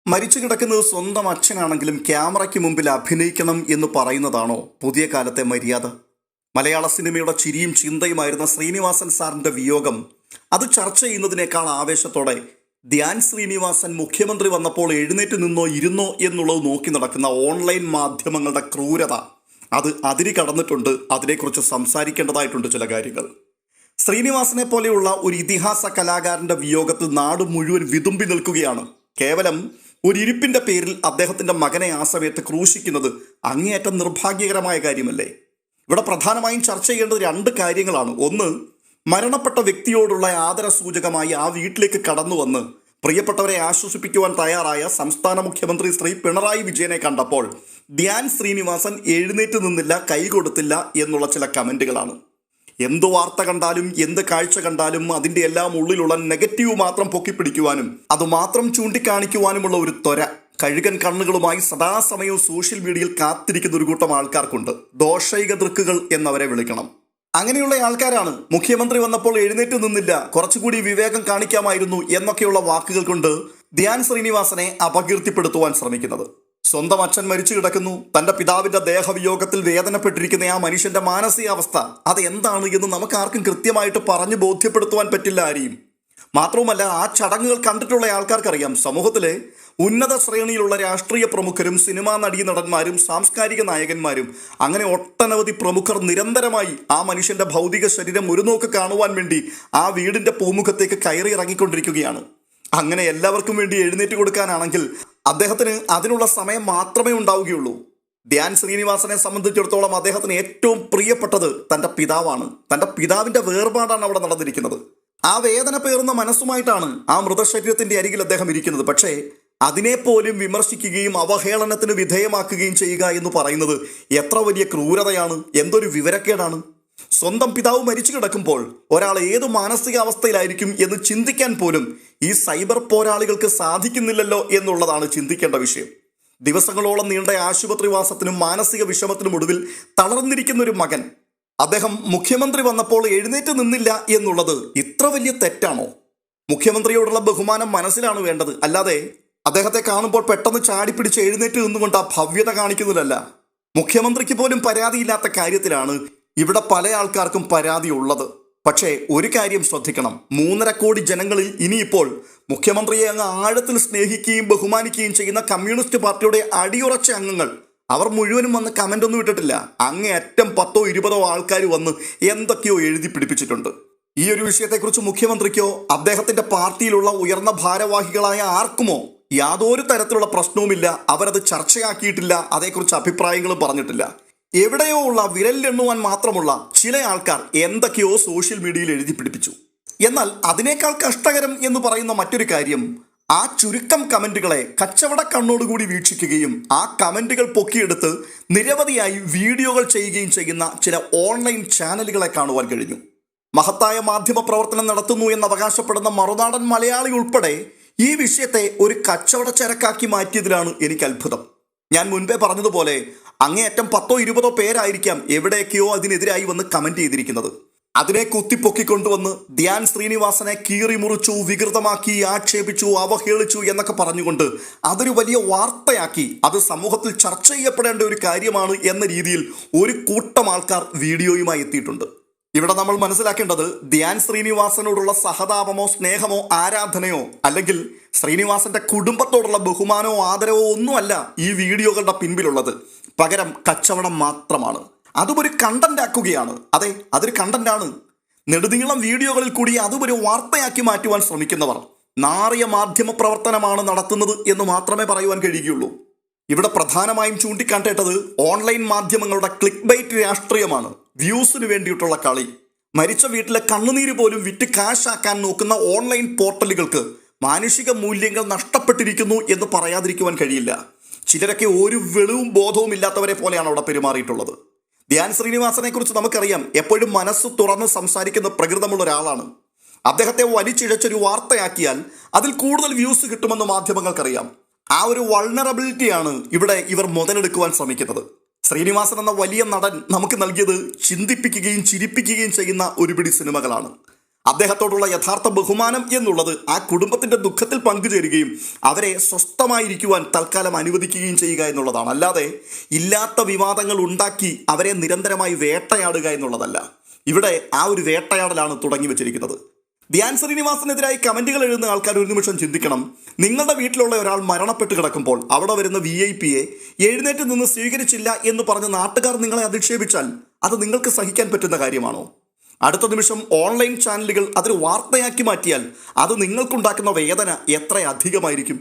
മരിച്ചു കിടക്കുന്നത് സ്വന്തം അച്ഛനാണെങ്കിലും ക്യാമറയ്ക്ക് മുമ്പിൽ അഭിനയിക്കണം എന്ന് പറയുന്നതാണോ പുതിയ കാലത്തെ മര്യാദ? മലയാള സിനിമയുടെ ചിരിയും ചിന്തയുമായിരുന്ന ശ്രീനിവാസൻ സാറിന്റെ വിയോഗം അത് ചർച്ച ചെയ്യുന്നതിനേക്കാൾ ആവേശത്തോടെ ധ്യാൻ ശ്രീനിവാസൻ മുഖ്യമന്ത്രി വന്നപ്പോൾ എഴുന്നേറ്റ് നിന്നോ ഇരുന്നോ എന്നുള്ളത് നോക്കി നടക്കുന്ന ഓൺലൈൻ മാധ്യമങ്ങളുടെ ക്രൂരത അത് അതിരി കടന്നിട്ടുണ്ട്. അതിനെക്കുറിച്ച് സംസാരിക്കേണ്ടതായിട്ടുണ്ട് ചില കാര്യങ്ങൾ. ശ്രീനിവാസനെ പോലെയുള്ള ഒരു ഇതിഹാസ കലാകാരന്റെ വിയോഗത്തിൽ നാട് മുഴുവൻ വിതുമ്പി നിൽക്കുകയാണ്. കേവലം ഒരു ഇരിപ്പിന്റെ പേരിൽ അദ്ദേഹത്തിന്റെ മകനെ ആ സമയത്ത് ക്രൂശിക്കുന്നത് അങ്ങേയറ്റം നിർഭാഗ്യകരമായ കാര്യമല്ലേ? ഇവിടെ പ്രധാനമായും ചർച്ച ചെയ്യേണ്ടത് രണ്ട് കാര്യങ്ങളാണ്. ഒന്ന്, മരണപ്പെട്ട വ്യക്തിയോടുള്ള ആദരസൂചകമായി ആ വീട്ടിലേക്ക് കടന്നു വന്ന് പ്രിയപ്പെട്ടവരെ ആശ്വസിപ്പിക്കുവാൻ തയ്യാറായ സംസ്ഥാന മുഖ്യമന്ത്രി ശ്രീ പിണറായി വിജയനെ കണ്ടപ്പോൾ ധ്യാൻ ശ്രീനിവാസൻ എഴുന്നേറ്റ് നിന്നില്ല, കൈ കൊടുത്തില്ല എന്നുള്ള ചില കമന്റുകളാണ്. എന്ത് വാർത്ത കണ്ടാലും എന്ത് കാഴ്ച കണ്ടാലും അതിൻ്റെ എല്ലാം ഉള്ളിലുള്ള നെഗറ്റീവ് മാത്രം പൊക്കിപ്പിടിക്കുവാനും അതുമാത്രം ചൂണ്ടിക്കാണിക്കുവാനുമുള്ള ഒരു ത്വര കഴുകൻ കണ്ണുകളുമായി സദാസമയവും സോഷ്യൽ മീഡിയയിൽ കാത്തിരിക്കുന്ന ഒരു കൂട്ടം ആൾക്കാർക്കുണ്ട്. ദോഷൈക ദൃക്കുകൾ എന്നവരെ വിളിക്കണം. അങ്ങനെയുള്ള ആൾക്കാരാണ് മുഖ്യമന്ത്രി വന്നപ്പോൾ എഴുന്നേറ്റ് നിന്നില്ല, കുറച്ചുകൂടി വിവേകം കാണിക്കാമായിരുന്നു എന്നൊക്കെയുള്ള വാക്കുകൾ കൊണ്ട് ധ്യാൻ ശ്രീനിവാസനെ അപകീർത്തിപ്പെടുത്തുവാൻ ശ്രമിക്കുന്നത്. സ്വന്തം അച്ഛൻ മരിച്ചു കിടക്കുന്നു, തന്റെ പിതാവിന്റെ ദേഹവിയോഗത്തിൽ വേദനപ്പെട്ടിരിക്കുന്ന ആ മനുഷ്യന്റെ മാനസികാവസ്ഥ അത് എന്താണ് എന്ന് നമുക്ക് ആർക്കും കൃത്യമായിട്ട് പറഞ്ഞു ബോധ്യപ്പെടുത്തുവാൻ പറ്റില്ല ആരെയും. മാത്രവുമല്ല, ആ ചടങ്ങുകൾ കണ്ടിട്ടുള്ള ആൾക്കാർക്കറിയാം, സമൂഹത്തിലെ ഉന്നത ശ്രേണിയിലുള്ള രാഷ്ട്രീയ പ്രമുഖരും സിനിമാ നടീനടന്മാരും സാംസ്കാരിക നായകന്മാരും അങ്ങനെ ഒട്ടനവധി പ്രമുഖർ നിരന്തരമായി ആ മനുഷ്യന്റെ ഭൗതിക ശരീരം ഒരു നോക്ക് കാണുവാൻ വേണ്ടി ആ വീടിന്റെ പൂമുഖത്തേക്ക് കയറി ഇറങ്ങിക്കൊണ്ടിരിക്കുകയാണ്. അങ്ങനെ എല്ലാവർക്കും വേണ്ടി എഴുന്നേറ്റ് കൊടുക്കാനാണെങ്കിൽ അദ്ദേഹത്തിന് അതിനുള്ള സമയം മാത്രമേ ഉണ്ടാവുകയുള്ളൂ. ധ്യാൻ ശ്രീനിവാസനെ സംബന്ധിച്ചിടത്തോളം അദ്ദേഹത്തിന് ഏറ്റവും പ്രിയപ്പെട്ടത് തൻ്റെ പിതാവാണ്. തൻ്റെ പിതാവിൻ്റെ വേർപാടാണ് അവിടെ നടന്നിരിക്കുന്നത്. ആ വേദന പേറുന്ന മനസ്സുമായിട്ടാണ് ആ മൃതശരീരത്തിൻ്റെ അരികിൽ അദ്ദേഹം ഇരിക്കുന്നത്. പക്ഷേ അതിനെപ്പോലും വിമർശിക്കുകയും അവഹേളനത്തിന് വിധേയമാക്കുകയും ചെയ്യുക എന്ന് പറയുന്നത് എത്ര വലിയ ക്രൂരതയാണ്, എന്തൊരു വിവരക്കേടാണ്. സ്വന്തം പിതാവ് മരിച്ചു കിടക്കുമ്പോൾ ഒരാൾ ഏത് മാനസികാവസ്ഥയിലായിരിക്കും എന്ന് ചിന്തിക്കാൻ പോലും ഈ സൈബർ പോരാളികൾക്ക് സാധിക്കുന്നില്ലല്ലോ എന്നുള്ളതാണ് ചിന്തിക്കേണ്ട വിഷയം. ദിവസങ്ങളോളം നീണ്ട ആശുപത്രിവാസത്തിനും മാനസിക വിഷമത്തിനും ഒടുവിൽ തളർന്നിരിക്കുന്ന ഒരു മകൻ, അദ്ദേഹം മുഖ്യമന്ത്രി വന്നപ്പോൾ എഴുന്നേറ്റ് നിന്നില്ല എന്നുള്ളത് ഇത്ര വലിയ തെറ്റാണോ? മുഖ്യമന്ത്രിയോടുള്ള ബഹുമാനം മനസ്സിലാണ് വേണ്ടത്, അല്ലാതെ അദ്ദേഹത്തെ കാണുമ്പോൾ പെട്ടെന്ന് ചാടിപ്പിടിച്ച് എഴുന്നേറ്റ് നിന്നുകൊണ്ട് ആ ഭവ്യത കാണിക്കുന്നതല്ല. മുഖ്യമന്ത്രിക്ക് പോലും പരാതിയില്ലാത്ത കാര്യത്തിലാണ് ഇവിടെ പല ആൾക്കാർക്കും പരാതി ഉള്ളത്. പക്ഷേ ഒരു കാര്യം ശ്രദ്ധിക്കണം, 3.5 കോടി ജനങ്ങളിൽ ഇനിയിപ്പോൾ മുഖ്യമന്ത്രിയെ അങ്ങ് ആഴത്തിൽ സ്നേഹിക്കുകയും ബഹുമാനിക്കുകയും ചെയ്യുന്ന കമ്മ്യൂണിസ്റ്റ് പാർട്ടിയുടെ അടിയുറച്ച അംഗങ്ങൾ അവർ മുഴുവനും വന്ന് കമൻ്റ് ഒന്നും ഇട്ടിട്ടില്ല. അങ്ങേയറ്റം 10 20 ആൾക്കാർ വന്ന് എന്തൊക്കെയോ എഴുതി പിടിപ്പിച്ചിട്ടുണ്ട്. ഈ ഒരു വിഷയത്തെക്കുറിച്ച് മുഖ്യമന്ത്രിക്കോ അദ്ദേഹത്തിന്റെ പാർട്ടിയിലുള്ള ഉയർന്ന ഭാരവാഹികളായ ആർക്കുമോ യാതൊരു തരത്തിലുള്ള പ്രശ്നവുമില്ല. അവരത് ചർച്ചയാക്കിയിട്ടില്ല, അതേക്കുറിച്ച് അഭിപ്രായങ്ങളും പറഞ്ഞിട്ടില്ല. എവിടെയോ ഉള്ള വിരലിലെണ്ണുവാൻ മാത്രമുള്ള ചില ആൾക്കാർ എന്തൊക്കെയോ സോഷ്യൽ മീഡിയയിൽ എഴുതി പിടിപ്പിച്ചു. എന്നാൽ അതിനേക്കാൾ കഷ്ടകരം എന്ന് പറയുന്ന മറ്റൊരു കാര്യം, ആ ചുരുക്കം കമന്റുകളെ കച്ചവട കണ്ണോടുകൂടി വീക്ഷിക്കുകയും ആ കമന്റുകൾ പൊക്കിയെടുത്ത് നിരവധിയായി വീഡിയോകൾ ചെയ്യുകയും ചെയ്യുന്ന ചില ഓൺലൈൻ ചാനലുകളെ കാണുവാൻ കഴിഞ്ഞു. മഹത്തായ മാധ്യമ പ്രവർത്തനം നടത്തുന്നു എന്ന് അവകാശപ്പെടുന്ന മറുനാടൻ മലയാളി ഉൾപ്പെടെ ഈ വിഷയത്തെ ഒരു കച്ചവട ചരക്കാക്കി മാറ്റിയതിലാണ് എനിക്ക് അത്ഭുതം. ഞാൻ മുൻപേ പറഞ്ഞതുപോലെ അങ്ങേയറ്റം 10 20 പേരായിരിക്കാം എവിടെയൊക്കെയോ അതിനെതിരായി വന്ന് കമന്റ് ചെയ്തിരിക്കുന്നത്. അതിനെ കുത്തിപ്പൊക്കിക്കൊണ്ടുവന്ന് ധ്യാൻ ശ്രീനിവാസനെ കീറി മുറിച്ചു, വികൃതമാക്കി, ആക്ഷേപിച്ചു, അവഹേളിച്ചു എന്നൊക്കെ പറഞ്ഞുകൊണ്ട് അതൊരു വലിയ വാർത്തയാക്കി അത് സമൂഹത്തിൽ ചർച്ച ചെയ്യപ്പെടേണ്ട ഒരു കാര്യമാണ് എന്ന രീതിയിൽ ഒരു കൂട്ടം ആൾക്കാർ വീഡിയോയുമായി എത്തിയിട്ടുണ്ട്. ഇവിടെ നമ്മൾ മനസ്സിലാക്കേണ്ടത് ധ്യാൻ ശ്രീനിവാസനോടുള്ള സഹതാപമോ സ്നേഹമോ ആരാധനയോ അല്ലെങ്കിൽ ശ്രീനിവാസന്റെ കുടുംബത്തോടുള്ള ബഹുമാനമോ ആദരവോ ഒന്നുമല്ല ഈ വീഡിയോകളുടെ പിൻപിലുള്ളത്. പകരം കച്ചവടം മാത്രമാണ്. അതും ഒരു കണ്ടന്റ് ആക്കുകയാണ്. അതെ, അതൊരു കണ്ടന്റാണ്. നെടുനീളം വീഡിയോകളിൽ കൂടി അതും ഒരു വാർത്തയാക്കി മാറ്റുവാൻ ശ്രമിക്കുന്നവർ നാറിയ മാധ്യമ പ്രവർത്തനമാണ് നടത്തുന്നത് എന്ന് മാത്രമേ പറയുവാൻ കഴിയുകയുള്ളൂ. ഇവിടെ പ്രധാനമായും ചൂണ്ടിക്കാട്ടേണ്ടത് ഓൺലൈൻ മാധ്യമങ്ങളുടെ ക്ലിക്ക് ബൈറ്റ് രാഷ്ട്രീയമാണ്. വ്യൂസിന് വേണ്ടിയിട്ടുള്ള കളി. മരിച്ച വീട്ടിലെ കണ്ണുനീര് പോലും വിറ്റ് കാശാക്കാൻ നോക്കുന്ന ഓൺലൈൻ പോർട്ടലുകൾക്ക് മാനുഷിക മൂല്യങ്ങൾ നഷ്ടപ്പെട്ടിരിക്കുന്നു എന്ന് പറയാതിരിക്കുവാൻ കഴിയില്ല. ചിലരൊക്കെ ഒരു വെളിവും ബോധവും ഇല്ലാത്തവരെ പോലെയാണ് അവിടെ പെരുമാറിയിട്ടുള്ളത്. ധ്യാൻ ശ്രീനിവാസനെ കുറിച്ച് നമുക്കറിയാം, എപ്പോഴും മനസ്സ് തുറന്ന് സംസാരിക്കുന്ന പ്രകൃതമുള്ള ഒരാളാണ്. അദ്ദേഹത്തെ വലിച്ചിഴച്ചൊരു വാർത്തയാക്കിയാൽ അതിൽ കൂടുതൽ വ്യൂസ് കിട്ടുമെന്ന് മാധ്യമങ്ങൾക്കറിയാം. ആ ഒരു വൾണറബിലിറ്റിയാണ് ഇവിടെ ഇവർ മുതലെടുക്കുവാൻ ശ്രമിക്കുന്നത്. ശ്രീനിവാസൻ എന്ന വലിയ നടൻ നമുക്ക് നൽകിയത് ചിന്തിപ്പിക്കുകയും ചിരിപ്പിക്കുകയും ചെയ്യുന്ന ഒരുപിടി സിനിമകളാണ്. അദ്ദേഹത്തോടുള്ള യഥാർത്ഥ ബഹുമാനം എന്നുള്ളത് ആ കുടുംബത്തിന്റെ ദുഃഖത്തിൽ പങ്കുചേരുകയും അവരെ സ്വസ്ഥമായിരിക്കുവാൻ തൽക്കാലം അനുവദിക്കുകയും ചെയ്യുക എന്നുള്ളതാണ്. അല്ലാതെ ഇല്ലാത്ത വിവാദങ്ങൾ ഉണ്ടാക്കി അവരെ നിരന്തരമായി വേട്ടയാടുക എന്നുള്ളതല്ല. ഇവിടെ ആ ഒരു വേട്ടയാടലാണ് തുടങ്ങി വെച്ചിരിക്കുന്നത്. ധ്യാൻ ശ്രീനിവാസനെതിരായി കമന്റുകൾ എഴുതുന്ന ആൾക്കാർ ഒരു നിമിഷം ചിന്തിക്കണം. നിങ്ങളുടെ വീട്ടിലുള്ള ഒരാൾ മരണപ്പെട്ട് കിടക്കുമ്പോൾ അവിടെ വരുന്ന VIP-യെ എഴുന്നേറ്റ് നിന്ന് സ്വീകരിച്ചില്ല എന്ന് പറഞ്ഞ് നാട്ടുകാർ നിങ്ങളെ അധിക്ഷേപിച്ചാൽ അത് നിങ്ങൾക്ക് സഹിക്കാൻ പറ്റുന്ന കാര്യമാണോ? അടുത്ത നിമിഷം ഓൺലൈൻ ചാനലുകൾ അതൊരു വാർത്തയാക്കി മാറ്റിയാൽ അത് നിങ്ങൾക്കുണ്ടാക്കുന്ന വേദന എത്ര അധികമായിരിക്കും.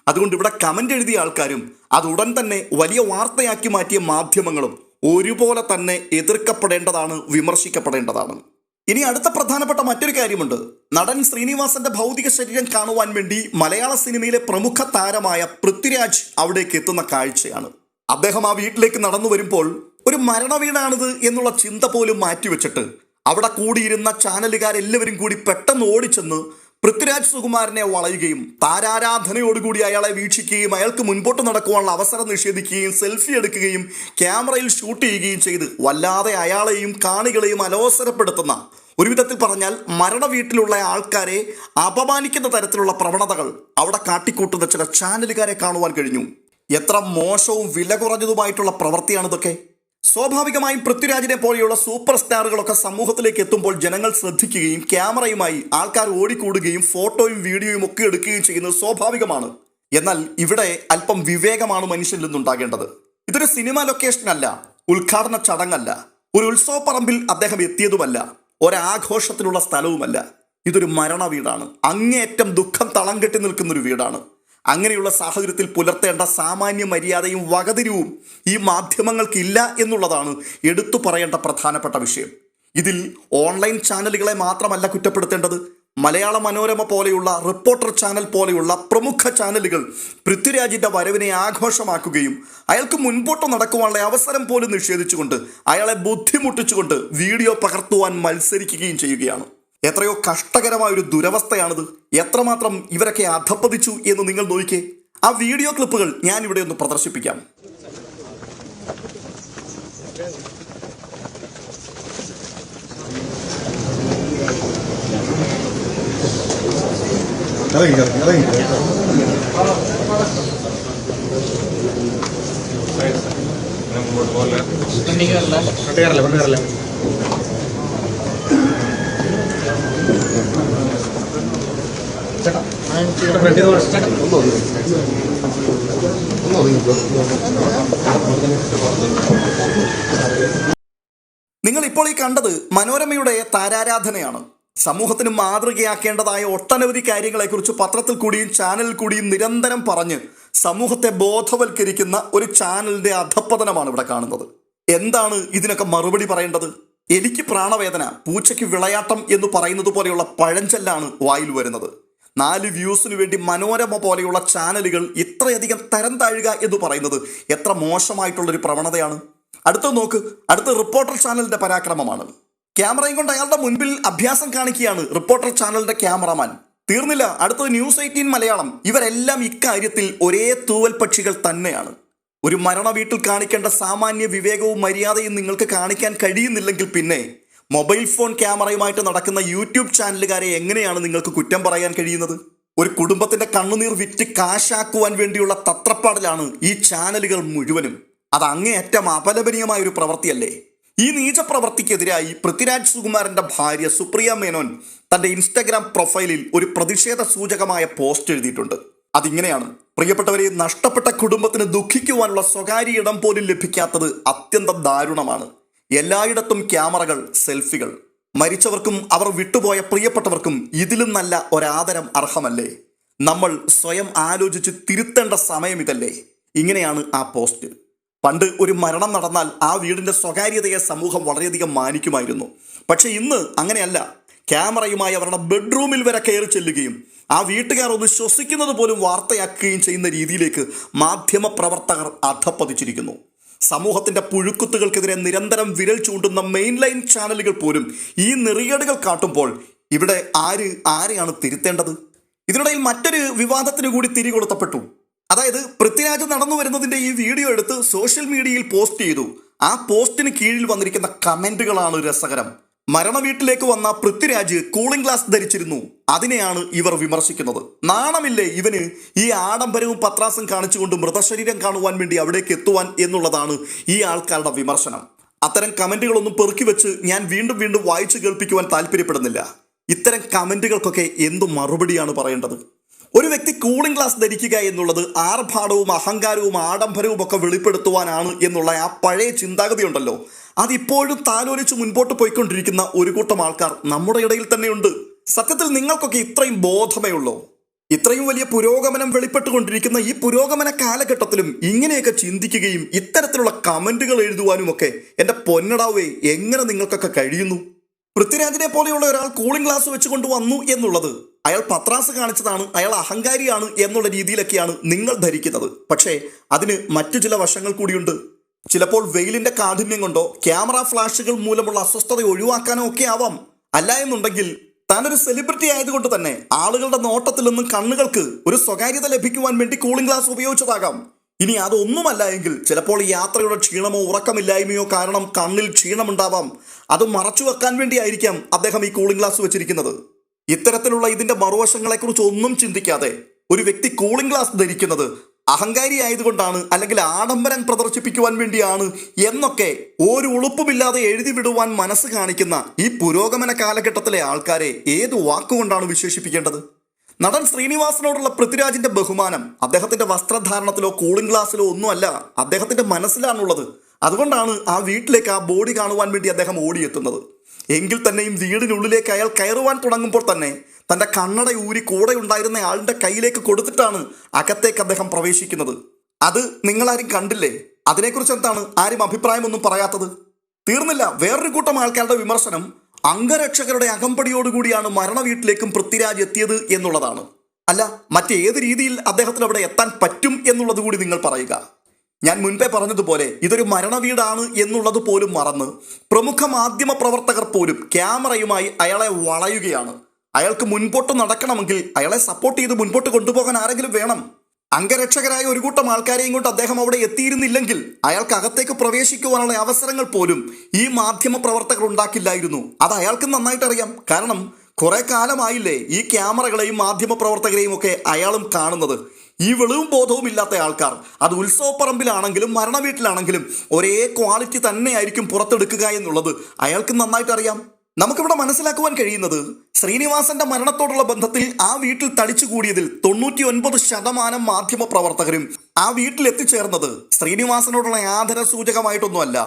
അതുകൊണ്ട് ഇവിടെ കമന്റ് എഴുതിയ ആൾക്കാരും അത് ഉടൻ തന്നെ വലിയ വാർത്തയാക്കി മാറ്റിയ മാധ്യമങ്ങളും ഒരുപോലെ തന്നെ എതിർക്കപ്പെടേണ്ടതാണ്, വിമർശിക്കപ്പെടേണ്ടതാണ്. ഇനി അടുത്ത പ്രധാനപ്പെട്ട മറ്റൊരു കാര്യമുണ്ട്. നടൻ ശ്രീനിവാസന്റെ ഭൗതിക ശരീരം കാണുവാൻ വേണ്ടി മലയാള സിനിമയിലെ പ്രമുഖ താരമായ പൃഥ്വിരാജ് അവിടേക്ക് എത്തുന്ന കാഴ്ചയാണ്. അദ്ദേഹം ആ വീട്ടിലേക്ക് നടന്നു വരുമ്പോൾ ഒരു മരണവീടാണിത് എന്നുള്ള ചിന്ത പോലും മാറ്റിവെച്ചിട്ട് അവിടെ കൂടിയിരുന്ന ചാനലുകാരെല്ലാവരും കൂടി പെട്ടെന്ന് ഓടിച്ചെന്ന് പൃഥ്വിരാജ് സുകുമാരനെ വളയുകയും താരാരാധനയോടുകൂടി അയാളെ വീക്ഷിക്കുകയും അയാൾക്ക് മുൻപോട്ട് നടക്കുവാനുള്ള അവസരം നിഷേധിക്കുകയും സെൽഫി എടുക്കുകയും ക്യാമറയിൽ ഷൂട്ട് ചെയ്യുകയും ചെയ്ത് വല്ലാതെ അയാളെയും കാണികളെയും അലോസരപ്പെടുത്തുന്ന, ഒരു വിധത്തിൽ പറഞ്ഞാൽ മരണ വീട്ടിലുള്ള ആൾക്കാരെ അപമാനിക്കുന്ന തരത്തിലുള്ള പ്രവണതകൾ അവിടെ കാട്ടിക്കൂട്ടുന്ന ചില ചാനലുകാരെ കാണുവാൻ കഴിഞ്ഞു. എത്ര മോശവും വില കുറഞ്ഞതുമായിട്ടുള്ള പ്രവൃത്തിയാണിതൊക്കെ. സ്വാഭാവികമായും പൃഥ്വിരാജിനെ പോലെയുള്ള സൂപ്പർ സ്റ്റാറുകളൊക്കെ സമൂഹത്തിലേക്ക് എത്തുമ്പോൾ ജനങ്ങൾ ശ്രദ്ധിക്കുകയും ക്യാമറയുമായി ആൾക്കാർ ഓടിക്കൂടുകയും ഫോട്ടോയും വീഡിയോയും ഒക്കെ എടുക്കുകയും ചെയ്യുന്നത് സ്വാഭാവികമാണ്. എന്നാൽ ഇവിടെ അല്പം വിവേകമാണ് മനുഷ്യനിൽ നിന്നുണ്ടാകേണ്ടത്. ഇതൊരു സിനിമ ലൊക്കേഷൻ അല്ല, ഉദ്ഘാടന ചടങ്ങല്ല, ഒരു ഉത്സവപ്പറമ്പിൽ അദ്ദേഹം എത്തിയതുമല്ല, ഒരാഘോഷത്തിലുള്ള സ്ഥലവുമല്ല. ഇതൊരു മരണ വീടാണ്. അങ്ങേയറ്റം ദുഃഖം തളം കെട്ടി നിൽക്കുന്നൊരു വീടാണ്. അങ്ങനെയുള്ള സാഹചര്യത്തിൽ പുലർത്തേണ്ട സാമാന്യ മര്യാദയും വകതിരിവും ഈ മാധ്യമങ്ങൾക്കില്ല എന്നുള്ളതാണ് എടുത്തു പറയേണ്ട പ്രധാനപ്പെട്ട വിഷയം. ഇതിൽ ഓൺലൈൻ ചാനലുകളെ മാത്രമല്ല കുറ്റപ്പെടുത്തേണ്ടത്. മലയാള മനോരമ പോലെയുള്ള, റിപ്പോർട്ടർ ചാനൽ പോലെയുള്ള പ്രമുഖ ചാനലുകൾ പൃഥ്വിരാജിന്റെ വരവിനെ ആഘോഷമാക്കുകയും അയാൾക്ക് മുൻപോട്ട് നടക്കുവാനുള്ള അവസരം പോലും നിഷേധിച്ചുകൊണ്ട് അയാളെ ബുദ്ധിമുട്ടിച്ചുകൊണ്ട് വീഡിയോ പകർത്തുവാൻ മത്സരിക്കുകയും ചെയ്യുകയാണ്. എത്രയോ കഷ്ടകരമായ ഒരു ദുരവസ്ഥയാണിത്. എത്രമാത്രം ഇവരൊക്കെ അധപ്പതിച്ചു എന്ന് നിങ്ങൾ നോക്കിക്കേ. ആ വീഡിയോ ക്ലിപ്പുകൾ ഞാൻ ഇവിടെ ഒന്ന് പ്രദർശിപ്പിക്കാം. നിങ്ങൾ ഇപ്പോൾ ഈ കണ്ടത് മനോരമയുടെ താരാരാധനയാണ്. സമൂഹത്തിന് മാതൃകയാക്കേണ്ടതായ ഒട്ടനവധി കാര്യങ്ങളെക്കുറിച്ച് പത്രത്തിൽ കൂടിയും ചാനലിൽ കൂടിയും നിരന്തരം പറഞ്ഞ് സമൂഹത്തെ ബോധവൽക്കരിക്കുന്ന ഒരു ചാനലിന്റെ അധപ്പതനമാണ് ഇവിടെ കാണുന്നത്. എന്താണ് ഇതിനൊക്കെ മറുപടി പറയേണ്ടത്? എനിക്ക് പ്രാണവേദന, പൂച്ചയ്ക്ക് വിളയാട്ടം എന്ന് പറയുന്നത് പോലെയുള്ള പഴഞ്ചൊല്ലാണ് വായിൽ വരുന്നത്. 4 വ്യൂസിന് വേണ്ടി മനോരമ പോലെയുള്ള ചാനലുകൾ ഇത്രയധികം തരം താഴുക എന്ന് പറയുന്നത് എത്ര മോശമായിട്ടുള്ളൊരു പ്രവണതയാണ്. അടുത്ത നോക്ക്, അടുത്ത റിപ്പോർട്ടർ ചാനലിന്റെ പരാക്രമമാണ്. ക്യാമറയും കൊണ്ട് അയാളുടെ മുൻപിൽ അഭ്യാസം കാണിക്കുകയാണ് റിപ്പോർട്ടർ ചാനലിന്റെ ക്യാമറമാൻ. തീർന്നില്ല, അടുത്തത് ന്യൂസ് 18 മലയാളം. ഇവരെല്ലാം ഇക്കാര്യത്തിൽ ഒരേ തൂവൽ പക്ഷികൾ തന്നെയാണ്. ഒരു മരണ വീട്ടിൽ കാണിക്കേണ്ട സാമാന്യ വിവേകവും മര്യാദയും നിങ്ങൾക്ക് കാണിക്കാൻ കഴിയുന്നില്ലെങ്കിൽ പിന്നെ മൊബൈൽ ഫോൺ ക്യാമറയുമായിട്ട് നടക്കുന്ന യൂട്യൂബ് ചാനലുകാരെ എങ്ങനെയാണ് നിങ്ങൾക്ക് കുറ്റം പറയാൻ കഴിയുന്നത്? ഒരു കുടുംബത്തിന്റെ കണ്ണുനീർ വിറ്റ് കാശാക്കുവാൻ വേണ്ടിയുള്ള തത്രപ്പാടിലാണ് ഈ ചാനലുകൾ മുഴുവനും. അത് അങ്ങേയറ്റം അപലപനീയമായ ഒരു പ്രവൃത്തിയല്ലേ? ഈ നീച പ്രവൃത്തിക്കെതിരായി പൃഥ്വിരാജ് സുകുമാരന്റെ ഭാര്യ സുപ്രിയ മേനോൻ തന്റെ ഇൻസ്റ്റഗ്രാം പ്രൊഫൈലിൽ ഒരു പ്രതിഷേധ സൂചകമായ പോസ്റ്റ് എഴുതിയിട്ടുണ്ട്. അതിങ്ങനെയാണ്: പ്രിയപ്പെട്ടവരെ, നഷ്ടപ്പെട്ട കുടുംബത്തിന് ദുഃഖിക്കുവാനുള്ള സ്വകാര്യ ഇടം പോലും ലഭിക്കാത്തത് അത്യന്തം ദാരുണമാണ്. എല്ലായിടത്തും ക്യാമറകൾ, സെൽഫികൾ. മരിച്ചവർക്കും അവർ വിട്ടുപോയ പ്രിയപ്പെട്ടവർക്കും ഇതിലും നല്ല ഒരാദരം അർഹമല്ലേ? നമ്മൾ സ്വയം ആലോചിച്ച് തിരുത്തേണ്ട സമയം ഇതല്ലേ? ഇങ്ങനെയാണ് ആ പോസ്റ്റ്. പണ്ട് ഒരു മരണം നടന്നാൽ ആ വീടിന്റെ സ്വകാര്യതയെ സമൂഹം വളരെയധികം മാനിക്കുമായിരുന്നു. പക്ഷെ ഇന്ന് അങ്ങനെയല്ല. ക്യാമറയുമായി അവരുടെ ബെഡ്റൂമിൽ വരെ കയറി ചെല്ലുകയും ആ വീട്ടുകാർ ഒന്ന് ശ്വസിക്കുന്നത് പോലും വാർത്തയാക്കുകയും ചെയ്യുന്ന രീതിയിലേക്ക് മാധ്യമ പ്രവർത്തകർ അധപ്പതിച്ചിരിക്കുന്നു. സമൂഹത്തിന്റെ പുഴുക്കുത്തുകൾക്കെതിരെ നിരന്തരം വിരൽ ചൂണ്ടുന്ന മെയിൻ ലൈൻ ചാനലുകൾ പോലും ഈ നെറികേടുകൾ കാട്ടുമ്പോൾ ഇവിടെ ആരെയാണ് തിരുത്തേണ്ടത്? ഇതിനിടയിൽ മറ്റൊരു വിവാദത്തിന് കൂടി തിരികൊളുത്തപ്പെട്ടു. അതായത് പൃഥ്വിരാജ് നടന്നു വരുന്നതിന്റെ ഈ വീഡിയോ എടുത്ത് സോഷ്യൽ മീഡിയയിൽ പോസ്റ്റ് ചെയ്തു. ആ പോസ്റ്റിന് കീഴിൽ വന്നിരിക്കുന്ന കമന്റുകളാണ് രസകരം. മരണ വീട്ടിലേക്ക് വന്ന പൃഥ്വിരാജ് കൂളിംഗ് ഗ്ലാസ് ധരിച്ചിരുന്നു. അതിനെയാണ് ഇവർ വിമർശിക്കുന്നത്. നാണമില്ലേ ഇവന് ഈ ആഡംബരവും പത്രാസും കാണിച്ചുകൊണ്ട് മൃതശരീരം കാണുവാൻ വേണ്ടി അവിടേക്ക് എത്തുവാൻ എന്നുള്ളതാണ് ഈ ആൾക്കാരുടെ വിമർശനം. അത്തരം കമന്റുകളൊന്നും പെറുക്കി വെച്ച് ഞാൻ വീണ്ടും വീണ്ടും വായിച്ചു കേൾപ്പിക്കുവാൻ താല്പര്യപ്പെടുന്നില്ല. ഇത്തരം കമന്റുകൾക്കൊക്കെ എന്തു മറുപടിയാണ് പറയേണ്ടത്? ഒരു വ്യക്തി കൂളിംഗ് ഗ്ലാസ് ധരിക്കുക എന്നുള്ളത് ആർഭാടവും അഹങ്കാരവും ആഡംബരവും ഒക്കെ വെളിപ്പെടുത്തുവാനാണ് എന്നുള്ള ആ പഴയ ചിന്താഗതി ഉണ്ടല്ലോ, അതിപ്പോഴും താലോലിച്ച് മുൻപോട്ട് പോയിക്കൊണ്ടിരിക്കുന്ന ഒരു കൂട്ടം ആൾക്കാർ നമ്മുടെ ഇടയിൽ തന്നെയുണ്ട്. സത്യത്തിൽ നിങ്ങൾക്കൊക്കെ ഇത്രയും ബോധമേ ഉള്ളൂ? ഇത്രയും വലിയ പുരോഗമനം വെളിപ്പെട്ടുകൊണ്ടിരിക്കുന്ന ഈ പുരോഗമന കാലഘട്ടത്തിലും ഇങ്ങനെയൊക്കെ ചിന്തിക്കുകയും ഇത്തരത്തിലുള്ള കമന്റുകൾ എഴുതുവാനും ഒക്കെ എൻ്റെ പൊന്നടാവേ എങ്ങനെ നിങ്ങൾക്കൊക്കെ കഴിയുന്നു? പൃഥ്വിരാജിനെ പോലെയുള്ള ഒരാൾ കൂളിംഗ് ഗ്ലാസ് വെച്ചുകൊണ്ട് വന്നു എന്നുള്ളത് അയാൾ പത്രാസ് കാണിച്ചതാണ്, അയാൾ അഹങ്കാരിയാണ് എന്നുള്ള രീതിയിലൊക്കെയാണ് നിങ്ങൾ ധരിക്കുന്നത്. പക്ഷേ അതിന് മറ്റു ചില വശങ്ങൾ കൂടിയുണ്ട്. ചിലപ്പോൾ വെയിലിന്റെ കാഠിന്യം കൊണ്ടോ ക്യാമറ ഫ്ലാഷുകൾ മൂലമുള്ള അസ്വസ്ഥത ഒഴിവാക്കാനോ ഒക്കെ ആവാം. അല്ല എന്നുണ്ടെങ്കിൽ താനൊരു സെലിബ്രിറ്റി ആയതുകൊണ്ട് തന്നെ ആളുകളുടെ നോട്ടത്തിൽ നിന്നും കണ്ണുകൾക്ക് ഒരു സ്വകാര്യത ലഭിക്കുവാൻ വേണ്ടി കൂളിംഗ് ഗ്ലാസ് ഉപയോഗിച്ചതാകാം. ഇനി അതൊന്നുമല്ല എങ്കിൽ ചിലപ്പോൾ യാത്രയുടെ ക്ഷീണമോ ഉറക്കമില്ലായ്മയോ കാരണം കണ്ണിൽ ക്ഷീണമുണ്ടാവാം. അത് മറച്ചു വെക്കാൻ വേണ്ടിയായിരിക്കാം അദ്ദേഹം ഈ കൂളിംഗ് ഗ്ലാസ് വെച്ചിരിക്കുന്നത്. ഇത്തരത്തിലുള്ള ഇതിന്റെ മറുവശങ്ങളെക്കുറിച്ച് ഒന്നും ചിന്തിക്കാതെ ഒരു വ്യക്തി കൂളിംഗ് ഗ്ലാസ് ധരിക്കുന്നത് അഹങ്കാരി ആയതുകൊണ്ടാണ്, അല്ലെങ്കിൽ ആഡംബരം പ്രദർശിപ്പിക്കുവാൻ വേണ്ടിയാണ് എന്നൊക്കെ ഒരു ഉളുപ്പുമില്ലാതെ എഴുതി വിടുവാൻ മനസ്സ് കാണിക്കുന്ന ഈ പുരോഗമന കാലഘട്ടത്തിലെ ആൾക്കാരെ ഏത് വാക്കുകൊണ്ടാണ് വിശേഷിപ്പിക്കേണ്ടത്? നടൻ ശ്രീനിവാസനോടുള്ള പൃഥ്വിരാജിന്റെ ബഹുമാനം അദ്ദേഹത്തിന്റെ വസ്ത്രധാരണത്തിലോ കൂളിംഗ് ഗ്ലാസ്സിലോ ഒന്നുമല്ല, അദ്ദേഹത്തിന്റെ മനസ്സിലാണുള്ളത്. അതുകൊണ്ടാണ് ആ വീട്ടിലേക്ക് ആ ബോഡി കാണുവാൻ വേണ്ടി അദ്ദേഹം ഓടിയെത്തുന്നത്. എങ്കിൽ തന്നെയും വീടിനുള്ളിലേക്ക് അയാൾ കയറുവാൻ തുടങ്ങുമ്പോൾ തന്നെ തൻ്റെ കണ്ണട ഊരി കൂടെ ഉണ്ടായിരുന്ന ആളുടെ കയ്യിലേക്ക് കൊടുത്തിട്ടാണ് അകത്തേക്ക് അദ്ദേഹം പ്രവേശിക്കുന്നത്. അത് നിങ്ങളാരും കണ്ടില്ലേ? അതിനെക്കുറിച്ച് എന്താണ് ആരും അഭിപ്രായമൊന്നും പറയാത്തത്? തീർന്നില്ല. വേറൊരു കൂട്ടം ആൾക്കാരുടെ വിമർശനം അംഗരക്ഷകരുടെ അകമ്പടിയോടുകൂടിയാണ് മരണ വീട്ടിലേക്കും പൃഥ്വിരാജ് എത്തിയത് എന്നുള്ളതാണ്. അല്ല, മറ്റേത് രീതിയിൽ അദ്ദേഹത്തിന് അവിടെ എത്താൻ പറ്റും എന്നുള്ളത് കൂടി നിങ്ങൾ പറയുക. ഞാൻ മുൻപേ പറഞ്ഞതുപോലെ ഇതൊരു മരണവീടാണ് എന്നുള്ളത് പോലും മറന്ന് പ്രമുഖ മാധ്യമ പ്രവർത്തകർ പോലും ക്യാമറയുമായി അയാളെ വളയുകയാണ്. അയാൾക്ക് മുൻപോട്ട് നടക്കണമെങ്കിൽ അയാളെ സപ്പോർട്ട് ചെയ്ത് മുൻപോട്ട് കൊണ്ടുപോകാൻ ആരെങ്കിലും വേണം. അംഗരക്ഷകരായ ഒരു കൂട്ടം ആൾക്കാരെയും കൊണ്ട് അദ്ദേഹം അവിടെ എത്തിയിരുന്നില്ലെങ്കിൽ അയാൾക്ക് അകത്തേക്ക് പ്രവേശിക്കുവാനുള്ള അവസരങ്ങൾ പോലും ഈ മാധ്യമ പ്രവർത്തകർ ഉണ്ടാക്കില്ലായിരുന്നു. അത് അയാൾക്ക് നന്നായിട്ട് അറിയാം. കാരണം കുറെ കാലമായില്ലേ ഈ ക്യാമറകളെയും മാധ്യമ പ്രവർത്തകരെയും ഒക്കെ അയാളും കാണുന്നത്. ഈ വെളിവും ബോധവും ഇല്ലാത്ത ആൾക്കാർ അത് ഉത്സവപ്പറമ്പിലാണെങ്കിലും മരണ വീട്ടിലാണെങ്കിലും ഒരേ ക്വാളിറ്റി തന്നെയായിരിക്കും പുറത്തെടുക്കുക എന്നുള്ളത് അയാൾക്ക് നന്നായിട്ട് അറിയാം. നമുക്കിവിടെ മനസ്സിലാക്കുവാൻ കഴിയുന്നത് ശ്രീനിവാസന്റെ മരണത്തോടുള്ള ബന്ധത്തിൽ ആ വീട്ടിൽ തടിച്ചുകൂടിയതിൽ 99% മാധ്യമ പ്രവർത്തകരും ആ വീട്ടിൽ എത്തിച്ചേർന്നത് ശ്രീനിവാസനോടുള്ള ആദര സൂചകമായിട്ടൊന്നുമല്ല,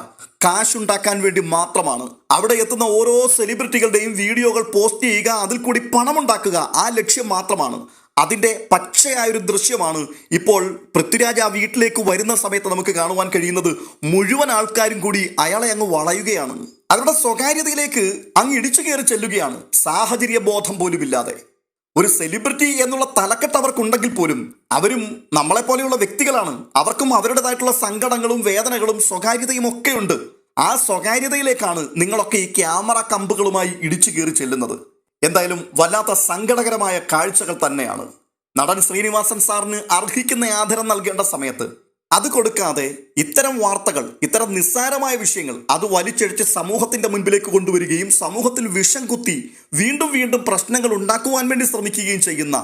കാശുണ്ടാക്കാൻ വേണ്ടി മാത്രമാണ്. അവിടെ എത്തുന്ന ഓരോ സെലിബ്രിറ്റികളുടെയും വീഡിയോകൾ പോസ്റ്റ് ചെയ്യുക, അതിൽ കൂടി പണമുണ്ടാക്കുക, ആ ലക്ഷ്യം മാത്രമാണ്. അതിൻ്റെ പച്ചയായൊരു ദൃശ്യമാണ് ഇപ്പോൾ പൃഥ്വിരാജ് ആ വീട്ടിലേക്ക് വരുന്ന സമയത്ത് നമുക്ക് കാണുവാൻ കഴിയുന്നത്. മുഴുവൻ ആൾക്കാരും കൂടി അയാളെ അങ്ങ് വളയുകയാണ്. അവരുടെ സ്വകാര്യതയിലേക്ക് അങ്ങ് ഇടിച്ചു കയറി ചെല്ലുകയാണ്, സാഹചര്യ ബോധം പോലുമില്ലാതെ. ഒരു സെലിബ്രിറ്റി എന്നുള്ള തലക്കെട്ട് അവർക്കുണ്ടെങ്കിൽ പോലും അവരും നമ്മളെപ്പോലെയുള്ള വ്യക്തികളാണ്. അവർക്കും അവരുടേതായിട്ടുള്ള സങ്കടങ്ങളും വേദനകളും സ്വകാര്യതയും ഒക്കെ ഉണ്ട്. ആ സ്വകാര്യതയിലേക്കാണ് നിങ്ങളൊക്കെ ഈ ക്യാമറ കമ്പുകളുമായി ഇടിച്ചു കയറി ചെല്ലുന്നത്. എന്തായാലും വല്ലാത്ത സങ്കടകരമായ കാഴ്ചകൾ തന്നെയാണ്. നടൻ ശ്രീനിവാസൻ സാറിന് അർഹിക്കുന്ന ആദരം നൽകേണ്ട സമയത്ത് അത് കൊടുക്കാതെ ഇത്തരം വാർത്തകൾ, ഇത്തരം നിസ്സാരമായ വിഷയങ്ങൾ അത് വലിച്ചഴിച്ച് സമൂഹത്തിന്റെ മുൻപിലേക്ക് കൊണ്ടുവരികയും സമൂഹത്തിൽ വിഷം കുത്തി വീണ്ടും വീണ്ടും പ്രശ്നങ്ങൾ ഉണ്ടാക്കുവാൻ വേണ്ടി ശ്രമിക്കുകയും ചെയ്യുന്ന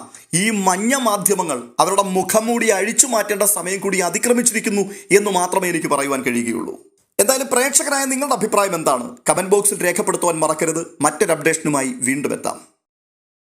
ഈ മഞ്ഞ മാധ്യമങ്ങൾ അവരുടെ മുഖംമൂടി അഴിച്ചു മാറ്റേണ്ട സമയം കൂടി അതിക്രമിച്ചിരിക്കുന്നു എന്ന് മാത്രമേ എനിക്ക് പറയുവാൻ കഴിയുകയുള്ളൂ. എന്തായാലും പ്രേക്ഷകരായ നിങ്ങളുടെ അഭിപ്രായം എന്താണ്? കമന്റ് ബോക്സിൽ രേഖപ്പെടുത്തുവാൻ മറക്കരുത്. മറ്റൊരു അപ്ഡേഷനുമായി വീണ്ടും എത്താം.